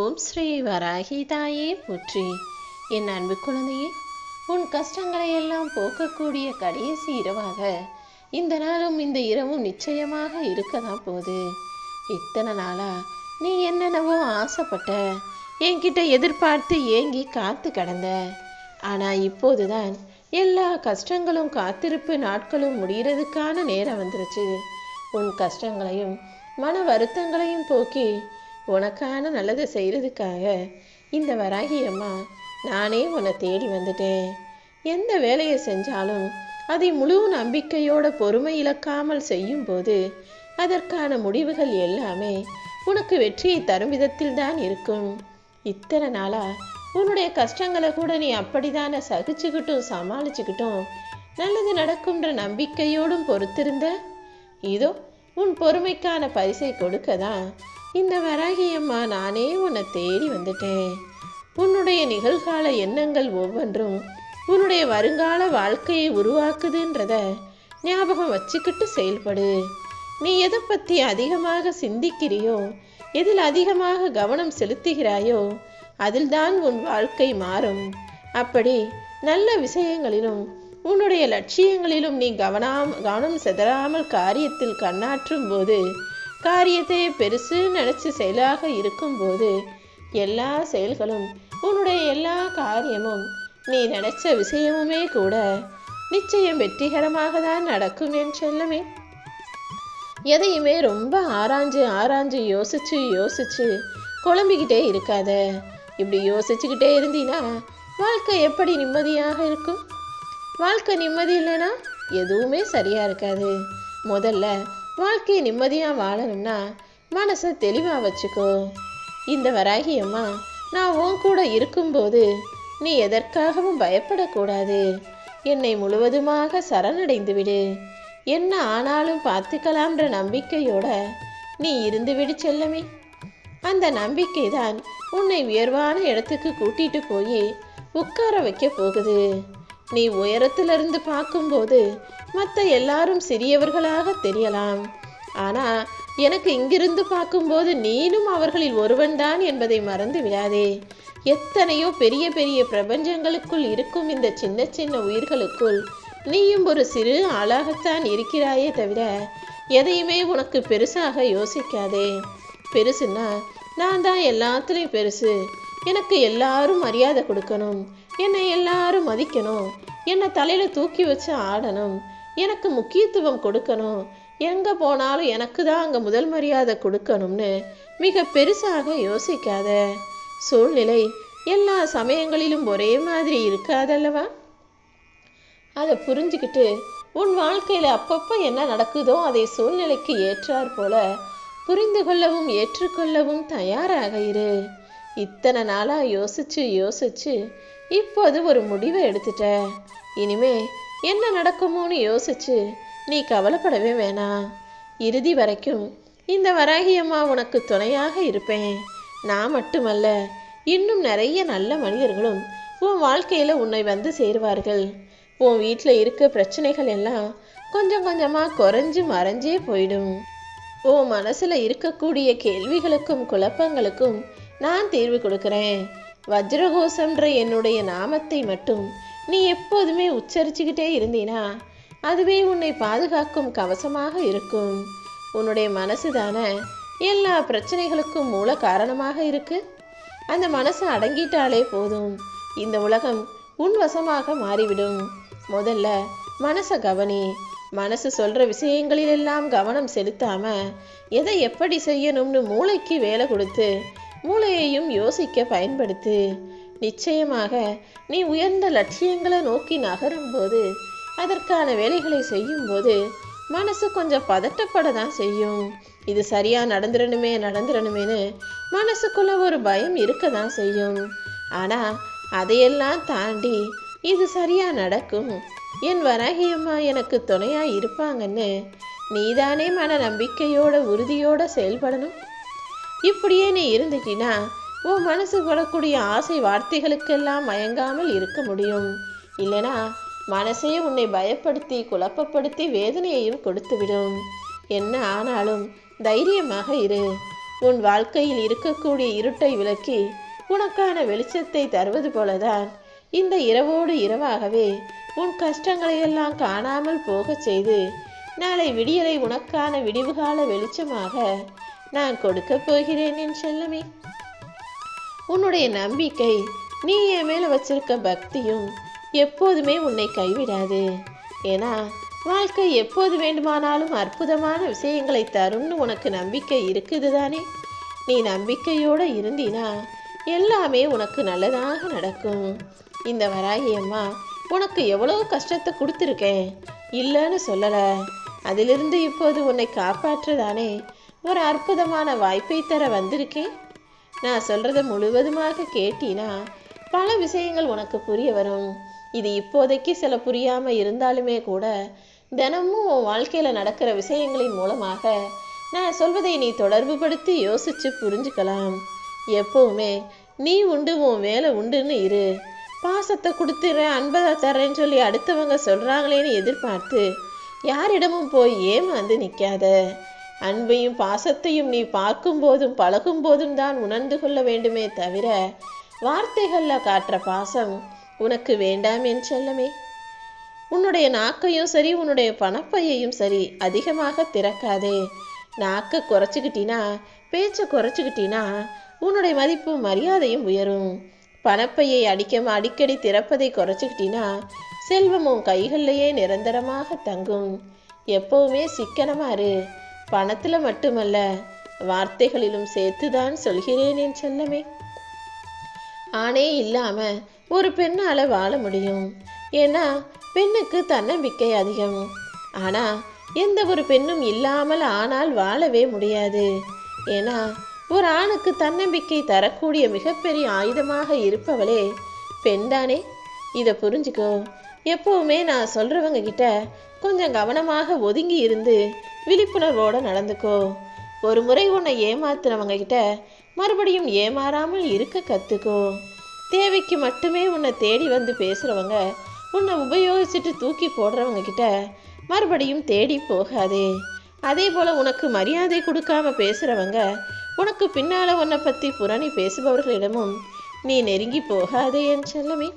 ஓம் ஸ்ரீ வராகி தாயே போற்றி. என் அன்பு குழந்தையே, உன் கஷ்டங்களை எல்லாம் போக்கக்கூடிய கடைசி இரவாக இந்த நாளும் இந்த இரவும் நிச்சயமாக இருக்கதான் போகுது. இத்தனை நாளா நீ என்னென்னவோ ஆசைப்பட்ட, என்கிட்ட எதிர்பார்த்து ஏங்கி காத்து கடந்த. ஆனால் இப்போதுதான் எல்லா கஷ்டங்களும் காத்திருப்பு நாட்களும் முடிகிறதுக்கான நேரம் வந்துருச்சு. உன் கஷ்டங்களையும் மன வருத்தங்களையும் போக்கி உனக்கான நல்லதை செய்கிறதுக்காக இந்த வராகி அம்மா நானே உன்னை தேடி வந்துட்டேன். எந்த வேலையை செஞ்சாலும் அதை முழு நம்பிக்கையோட பொறுமை இழக்காமல் செய்யும்போது அதற்கான முடிவுகள் எல்லாமே உனக்கு வெற்றியை தரும் விதத்தில் தான் இருக்கும். இத்தனை நாளா உன்னுடைய கஷ்டங்களை கூட நீ அப்படித்தானே சகிச்சுக்கிட்டும் சமாளிச்சுக்கிட்டும் நல்லது நடக்கும்ன்ற நம்பிக்கையோடும் பொறுத்திருந்த. இதோ உன் பொறுமைக்கான பரிசை கொடுக்கதான் இந்த வராகி அம்மா நானே உன்னை தேடி வந்துட்டேன். உன்னுடைய நிகழ்கால எண்ணங்கள் ஒவ்வொன்றும் உன்னுடைய வருங்கால வாழ்க்கையை உருவாக்குதுன்றத ஞாபகம் வச்சுக்கிட்டு செயல்படு. நீ எதை பற்றி அதிகமாக சிந்திக்கிறியோ, எதில் அதிகமாக கவனம் செலுத்துகிறாயோ அதில்தான் உன் வாழ்க்கை மாறும். அப்படி நல்ல விஷயங்களிலும் உன்னுடைய லட்சியங்களிலும் நீ கவனம் செதறாமல் காரியத்தில் கண்ணாற்றும் போது, காரியத்தை பெருசு நினச்சி செயலாக இருக்கும்போது எல்லா செயல்களும் உன்னுடைய எல்லா காரியமும் நீ நினைச்ச விஷயமுமே கூட நிச்சயம் வெற்றிகரமாக தான் நடக்கும் என் செல்லமே. எதையுமே ரொம்ப ஆராய்ஞ்சு யோசிச்சு குழம்பிக்கிட்டே இருக்காத. இப்படி யோசிச்சுக்கிட்டே இருந்தீன்னா வாழ்க்கை எப்படி நிம்மதியாக இருக்கும்? வாழ்க்கை நிம்மதி இல்லைன்னா எதுவுமே சரியா இருக்காது. முதல்ல வாழ்க்கையை நிம்மதியாக வாழணும்னா மனசை தெளிவாக வச்சுக்கோ. இந்த வராகி அம்மா நான் உன் கூட இருக்கும்போது நீ எதற்காகவும் பயப்படக்கூடாது. என்னை முழுவதுமாக சரணடைந்து விடு. என்ன ஆனாலும் பார்த்துக்கலாம்ன்ற நம்பிக்கையோட நீ இருந்து விடு செல்லமே. அந்த நம்பிக்கை தான் உன்னை உயர்வான இடத்துக்கு கூட்டிட்டு போய் உட்கார வைக்க போகுது. நீ உயரத்திலிருந்து பார்க்கும்போது மற்ற எல்லாரும் சிறியவர்களாக தெரியலாம். ஆனால் எனக்கு இங்கிருந்து பார்க்கும்போது நீனும் அவர்களில் ஒருவன்தான் என்பதை மறந்து விடாதே. எத்தனையோ பெரிய பெரிய பிரபஞ்சங்களுக்குள் இருக்கும் இந்த சின்ன சின்ன உயிர்களுக்குள் நீயும் ஒரு சிறு ஆளாகத்தான் இருக்கிறாயே தவிர எதையுமே உனக்கு பெருசாக யோசிக்காதே. பெருசுன்னா நான் தான் எல்லாத்துலேயும் பெருசு, எனக்கு எல்லாரும் மரியாதை கொடுக்கணும், என்னை எல்லாரும் மதிக்கணும், என்னை தலையில் தூக்கி வச்சு ஆடணும், எனக்கு முக்கியத்துவம் கொடுக்கணும், எங்கே போனாலும் எனக்கு தான் அங்கே முதல் மரியாதை கொடுக்கணும்னு மிக பெருசாக யோசிக்காத. சூழ்நிலை எல்லா சமயங்களிலும் ஒரே மாதிரி இருக்காதல்லவா? அதை புரிஞ்சுக்கிட்டு உன் வாழ்க்கையில் அப்பப்போ என்ன நடக்குதோ அதை சூழ்நிலைக்கு ஏற்றாற் போல புரிந்து கொள்ளவும் ஏற்றுக்கொள்ளவும் தயாராக இரு. இத்தனை நாளாக யோசிச்சு இப்போது ஒரு முடிவை எடுத்துட்ட. இனிமே என்ன நடக்குமோன்னு யோசிச்சு நீ கவலைப்படவே வேணாம். இறுதி வரைக்கும் இந்த வராகி அம்மா உனக்கு துணையாக இருப்பேன். நான் மட்டுமல்ல, இன்னும் நிறைய நல்ல மனிதர்களும் உன் வாழ்க்கையில் உன்னை வந்து சேருவார்கள். உன் வீட்டில் இருக்க பிரச்சனைகள் எல்லாம் கொஞ்சம் கொஞ்சமாக குறைஞ்சு மறைஞ்சே போயிடும். உன் மனசில் இருக்கக்கூடிய கேள்விகளுக்கும் குழப்பங்களுக்கும் நான் தீர்வு கொடுக்குறேன். வஜ்ரகோசம்ன்ற என்னுடைய நாமத்தை மட்டும் நீ எப்போதுமே உச்சரிச்சுக்கிட்டே இருந்தீனா அதுவே உன்னை பாதுகாக்கும் கவசமாக இருக்கும். உன்னுடைய மனசு தானே எல்லா பிரச்சனைகளுக்கும் மூல காரணமாக இருக்கு. அந்த மனசு அடங்கிட்டாலே போதும், இந்த உலகம் உன் வசமாக மாறிவிடும். முதல்ல மனசை கவனி. மனசு சொல்கிற விஷயங்களிலெல்லாம் கவனம் செலுத்தாம எதை எப்படி செய்யணும்னு மூளைக்கு வேலை கொடுத்து மூளையையும் யோசிக்க பயன்படுத்து. நிச்சயமாக நீ உயர்ந்த லட்சியங்களை நோக்கி நகரும் போது, அதற்கான வேலைகளை செய்யும்போது மனசு கொஞ்சம் பதட்டப்பட தான் செய்யும். இது சரியா நடந்துடணுமேனு மனசுக்குள்ள ஒரு பயம் இருக்க தான் செய்யும். ஆனால் அதையெல்லாம் தாண்டி இது சரியா நடக்கும், என் வராகி அம்மா எனக்கு துணையா இருப்பாங்கன்னு நீதானே மன நம்பிக்கையோட உறுதியோட செயல்படணும். இப்படியே நீ இருந்துட்டினா உன் மனசு படக்கூடிய ஆசை வார்த்தைகளுக்கெல்லாம் மயங்காமல் இருக்க முடியும். இல்லைனா மனசே உன்னை பயப்படுத்தி குழப்பப்படுத்தி வேதனையையும் கொடுத்துவிடும். என்ன ஆனாலும் தைரியமாக இரு. உன் வாழ்க்கையில் இருக்கக்கூடிய இருட்டை விலக்கி உனக்கான வெளிச்சத்தை தருவது போலதான் இந்த இரவோடு இரவாகவே உன் கஷ்டங்களை எல்லாம் காணாமல் போகச் செய்து நாளை விடியலை உனக்கான விடிவுகால வெளிச்சமாக நான் கொடுக்க போகிறேன் என் செல்லமே. உன்னுடைய நம்பிக்கை, நீ என் மேல வச்சிருக்க பக்தியும் எப்போதுமே உன்னை கைவிடாது. ஏன்னா வாழ்க்கை எப்போது வேண்டுமானாலும் அற்புதமான விஷயங்களை தரும்னு உனக்கு நம்பிக்கை இருக்குது தானே. நீ நம்பிக்கையோடு இருந்தினா எல்லாமே உனக்கு நல்லதாக நடக்கும். இந்த வராகி அம்மா உனக்கு எவ்வளோ கஷ்டத்தை கொடுத்துருக்கேன், இல்லைன்னு சொல்லலை. அதிலிருந்து இப்போது உன்னை காப்பாற்றதானே ஒரு அற்புதமான வாய்ப்பை தர வந்திருக்கேன். நான் சொல்றதை முழுவதுமாக கேட்டினா பல விஷயங்கள் உனக்கு புரிய வரும். இது இப்போதைக்கு சில புரியாம இருந்தாலுமே கூட தினமும் உன் வாழ்க்கையில நடக்கிற விஷயங்களின் மூலமாக நான் சொல்வதை நீ தொடர்பு படுத்தி யோசிச்சு புரிஞ்சுக்கலாம். எப்பவுமே நீ உண்டு உன் வேலை உண்டுன்னு இரு. பாசத்தை கொடுத்துறேன், அன்பை தர்றேன்னு சொல்லி அடுத்தவங்க சொல்றாங்களேன்னு எதிர்பார்த்து யாரிடமும் போய் ஏமாந்து நிற்காத. அன்பையும் பாசத்தையும் நீ பார்க்கும் போதும் பழகும் போதும் தான் உணர்ந்து கொள்ள வேண்டுமே தவிர வார்த்தைகள்ல காட்டுற பாசம் உனக்கு வேண்டாம் என் செல்லமே. உன்னுடைய நாக்கையும் சரி உன்னுடைய பணப்பையையும் சரி அதிகமாக திறக்காதே. நாக்கை குறைச்சிக்கிட்டினா, பேச்சை குறைச்சிக்கிட்டினா உன்னுடைய மதிப்பும் மரியாதையும் உயரும். பணப்பையை அடிக்கடி திறப்பதை குறைச்சிக்கிட்டினா செல்வமும் கைகள்லையே நிரந்தரமாக தங்கும். எப்பவுமே சிக்கனமா இரு. பணத்துல மட்டுமல்ல, வார்த்தைகளிலும் சேர்த்துதான் சொல்கிறேன் என் செல்லமே. ஆணே இல்லாம ஒரு பெண்ணால வாழ முடியும். ஏன்னா பெண்ணுக்கு தன்னம்பிக்கை அதிகம். ஆனா எந்த ஒரு பெண்ணும் இல்லாமல் ஆணால் வாழவே முடியாது. ஏன்னா ஒரு ஆணுக்கு தன்னம்பிக்கை தரக்கூடிய மிகப்பெரிய ஆயுதமாக இருப்பவளே பெண்தானே. இதை புரிஞ்சுக்கோ. எப்பவுமே நான் சொல்றவங்க கிட்ட கொஞ்சம் கவனமாக ஒதுங்கி இருந்து விழிப்புணர்வோட நடந்துக்கோ. ஒரு முறை உன்னை ஏமாத்துனவங்க கிட்ட மறுபடியும் ஏமாறாமல் இருக்க கத்துக்கோ. தேவைக்கு மட்டுமே உன்னை தேடி வந்து பேசுறவங்க, உன்னை உபயோகிச்சுட்டு தூக்கி போடுறவங்க கிட்ட மறுபடியும் தேடி போகாதே. அதே போல உனக்கு மரியாதை கொடுக்காம பேசுறவங்க, உனக்கு பின்னால உன்னை பத்தி புரணி பேசுபவர்களிடமும் நீ நெருங்கி போகாதே என் செல்லமே.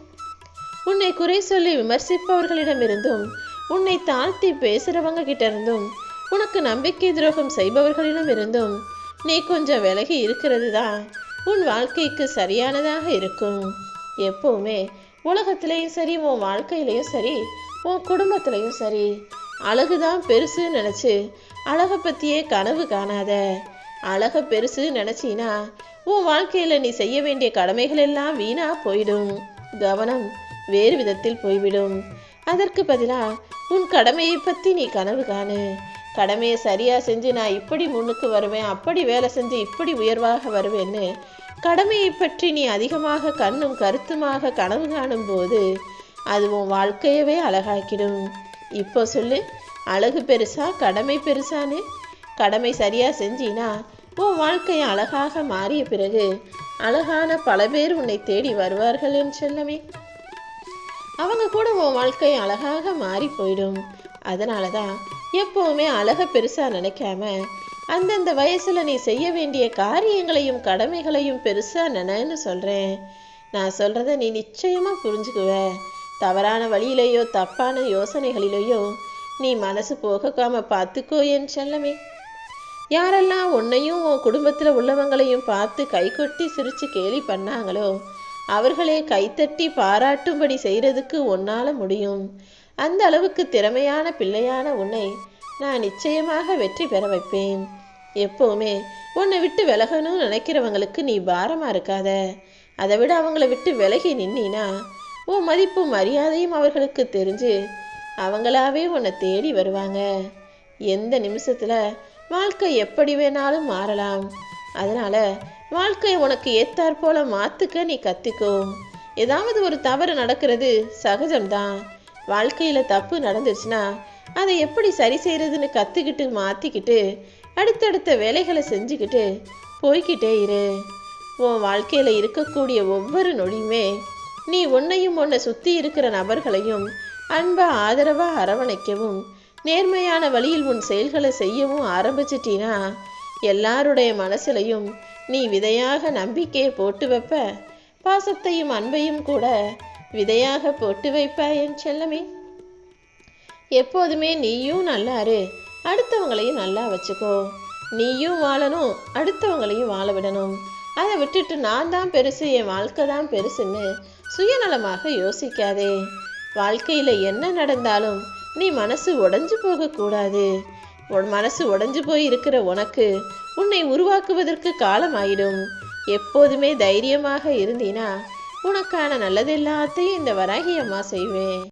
உன்னை குறை சொல்லி விமர்சிப்பவர்களிடமிருந்தும் உன்னை தாழ்த்தி பேசுறவங்க கிட்ட இருந்தும் உனக்கு நம்பிக்கை துரோகம் செய்பவர்களிடம் இருந்தும் நீ கொஞ்சம் விலகி இருக்கிறது தான் உன் வாழ்க்கைக்கு சரியானதாக இருக்கும். எப்பவுமே உலகத்திலையும் சரி, உன் வாழ்க்கையிலையும் சரி, உன் குடும்பத்திலையும் சரி, அழகுதான் பெருசு நினைச்சு அழகை பத்தியே கனவு காணாத. அழக பெருசு நினைச்சினா உன் வாழ்க்கையில நீ செய்ய வேண்டிய கடமைகள் எல்லாம் வீணா போயிடும். கவனம் வேறு விதத்தில் போய்விடும். அதற்கு பதிலா உன் கடமையை பத்தி நீ கனவு காணு. கடமையை சரியா செஞ்சு நான் இப்படி முன்னுக்கு வருவேன், அப்படி வேலை செஞ்சு இப்படி உயர்வாக வருவேன்னு கடமையை பற்றி நீ அதிகமாக கண்ணும் கருத்துமாக கனவு காணும் போது அது உன் வாழ்க்கையவே அழகாக்கிடும். இப்போ சொல்லு, அழகு பெருசா கடமை பெருசான்னு? கடமை சரியா செஞ்சினா உன் வாழ்க்கையை அழகாக மாறிய பிறகு அழகான பல பேர் உன்னை தேடி வருவார்கள் என்று செல்லமே. அவங்க கூட உன் வாழ்க்கை அழகாக மாறி போயிடும். அதனாலதான் எப்பவுமே அழக பெருசா நினைக்காம அந்தந்த வயசுல நீ செய்ய வேண்டிய காரியங்களையும் கடமைகளையும் பெருசா நினைன்னு சொல்றேன். நான் சொல்றத நீ நிச்சயமா புரிஞ்சுக்குவ. தவறான வழியிலேயோ தப்பான யோசனைகளிலேயோ நீ மனசு போகாம பார்த்துக்கோ என் செல்லமே. யாரெல்லாம் உன்னையும் உன் குடும்பத்துல உள்ளவங்களையும் பார்த்து கை கொட்டி சிரிச்சு கேலி பண்ணாங்களோ அவர்களே கைத்தட்டி பாராட்டும்படி செய்யறதுக்கு உன்னால முடியும். அந்த அளவுக்கு திறமையான பிள்ளையான உன்னை நான் நிச்சயமாக வெற்றி பெற வைப்பேன். எப்பவுமே உன்னை விட்டு விலகணும்னு நினைக்கிறவங்களுக்கு நீ பாரமா இருக்காத. அதை விட அவங்கள விட்டு விலகி நின்னா உன் மதிப்பும் மரியாதையும் அவர்களுக்கு தெரிஞ்சு அவங்களாவே உன்னை தேடி வருவாங்க. எந்த நிமிஷத்துல வாழ்க்கை எப்படி வேணாலும் மாறலாம். அதனால வாழ்க்கை உனக்கு ஏத்தாற் போல மாத்துக்க நீ கத்துக்கோ. ஏதாவது ஒரு தவறு நடக்கிறது சகஜம்தான். வாழ்க்கையில தப்பு நடந்துச்சுன்னா அதை எப்படி சரி செய்யறதுன்னு கத்துக்கிட்டு மாத்திக்கிட்டு அடுத்தடுத்த வேலைகளை செஞ்சுக்கிட்டு போய்கிட்டே இரு. உன் வாழ்க்கையில இருக்கக்கூடிய ஒவ்வொரு நொடியுமே நீ உன்னையும் உன்னை சுத்தி இருக்கிற நபர்களையும் அன்பா ஆதரவா அரவணைக்கவும் நேர்மையான வழியில் உன் செயல்களை செய்யவும் ஆரம்பிச்சிட்டினா எல்லாருடைய மனசுலையும் நீ விதையாக நம்பிக்கையை போட்டு வைப்ப, பாசத்தையும் அன்பையும் கூட விதையாக போட்டு வைப்ப என் செல்லமே. எப்போதுமே நீயும் நல்லாரு, அடுத்தவங்களையும் நல்லா வச்சுக்கோ. நீயும் வாழணும், அடுத்தவங்களையும் வாழ விடணும். அதை விட்டுட்டு நான் தான் பெருசு, என் வாழ்க்கை தான் பெருசுன்னு சுயநலமாக யோசிக்காதே. வாழ்க்கையில என்ன நடந்தாலும் நீ மனசு உடைஞ்சு போகக்கூடாது. மனசு உடைஞ்சு போய் இருக்கிற உனக்கு உன்னை உருவாக்குவதற்கு காலம் ஆயிடும். எப்போதுமே தைரியமாக இருந்தீனா உனக்கான நல்லது எல்லாத்தையும் இந்த வராகி அம்மா செய்வேன்.